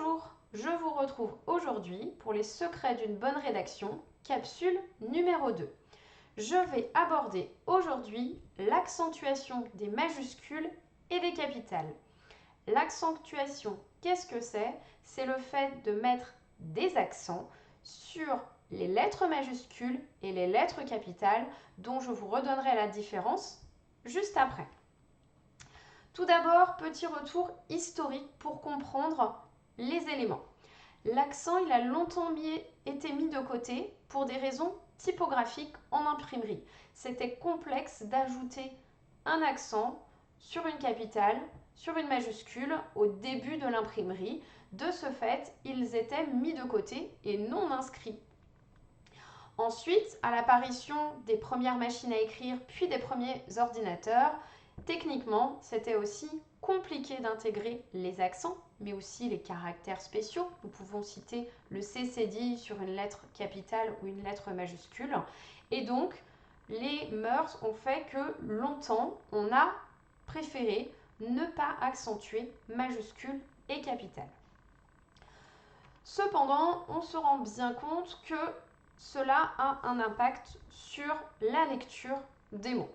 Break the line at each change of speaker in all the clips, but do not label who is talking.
Bonjour, je vous retrouve aujourd'hui pour les secrets d'une bonne rédaction, capsule numéro 2. Je vais aborder aujourd'hui l'accentuation des majuscules et des capitales. L'accentuation, qu'est-ce que c'est? C'est le fait de mettre des accents sur les lettres majuscules et les lettres capitales, dont je vous redonnerai la différence juste après. Tout d'abord, petit retour historique pour comprendre les éléments. L'accent, il a longtemps été mis de côté pour des raisons typographiques en imprimerie. C'était complexe d'ajouter un accent sur une capitale, sur une majuscule au début de l'imprimerie. De ce fait, ils étaient mis de côté et non inscrits. Ensuite, à l'apparition des premières machines à écrire puis des premiers ordinateurs, techniquement, c'était aussi compliqué d'intégrer les accents, mais aussi les caractères spéciaux. Nous pouvons citer le CCD sur une lettre capitale ou une lettre majuscule. Et donc, les mœurs ont fait que longtemps, on a préféré ne pas accentuer majuscule et capitale. Cependant, on se rend bien compte que cela a un impact sur la lecture des mots.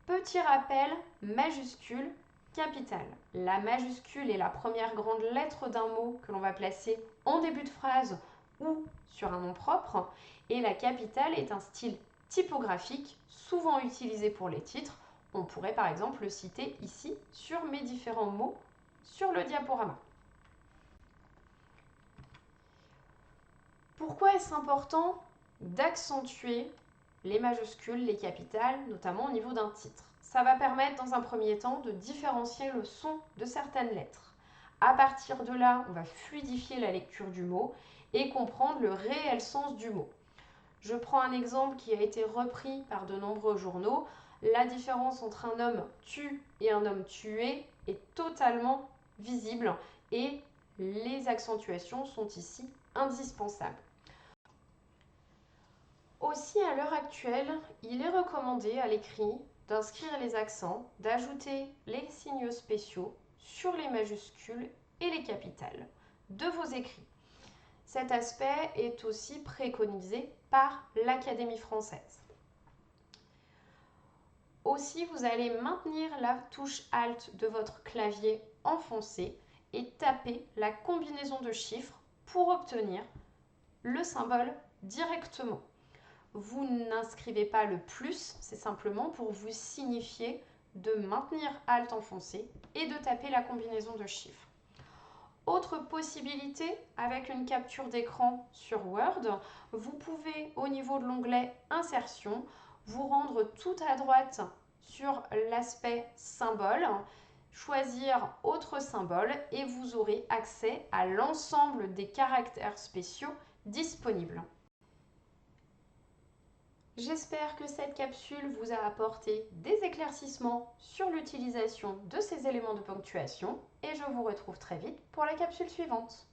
Petit rappel, majuscule, capitale. La majuscule est la première grande lettre d'un mot que l'on va placer en début de phrase ou sur un nom propre. Et la capitale est un style typographique souvent utilisé pour les titres. On pourrait par exemple le citer ici sur mes différents mots sur le diaporama. Pourquoi est-ce important d'accentuer les majuscules, les capitales, notamment au niveau d'un titre? Ça va permettre dans un premier temps de différencier le son de certaines lettres. À partir de là, on va fluidifier la lecture du mot et comprendre le réel sens du mot. Je prends un exemple qui a été repris par de nombreux journaux. La différence entre un homme tue et un homme tué est totalement visible et les accentuations sont ici indispensables. Aussi, à l'heure actuelle, il est recommandé à l'écrit d'inscrire les accents, d'ajouter les signes spéciaux sur les majuscules et les capitales de vos écrits. Cet aspect est aussi préconisé par l'Académie française. Aussi, vous allez maintenir la touche Alt de votre clavier enfoncé et taper la combinaison de chiffres pour obtenir le symbole directement. Vous n'inscrivez pas le plus, c'est simplement pour vous signifier de maintenir Alt enfoncé et de taper la combinaison de chiffres. Autre possibilité, avec une capture d'écran sur Word, vous pouvez au niveau de l'onglet Insertion, vous rendre tout à droite sur l'aspect symbole, choisir Autre symbole et vous aurez accès à l'ensemble des caractères spéciaux disponibles. J'espère que cette capsule vous a apporté des éclaircissements sur l'utilisation de ces éléments de ponctuation et je vous retrouve très vite pour la capsule suivante.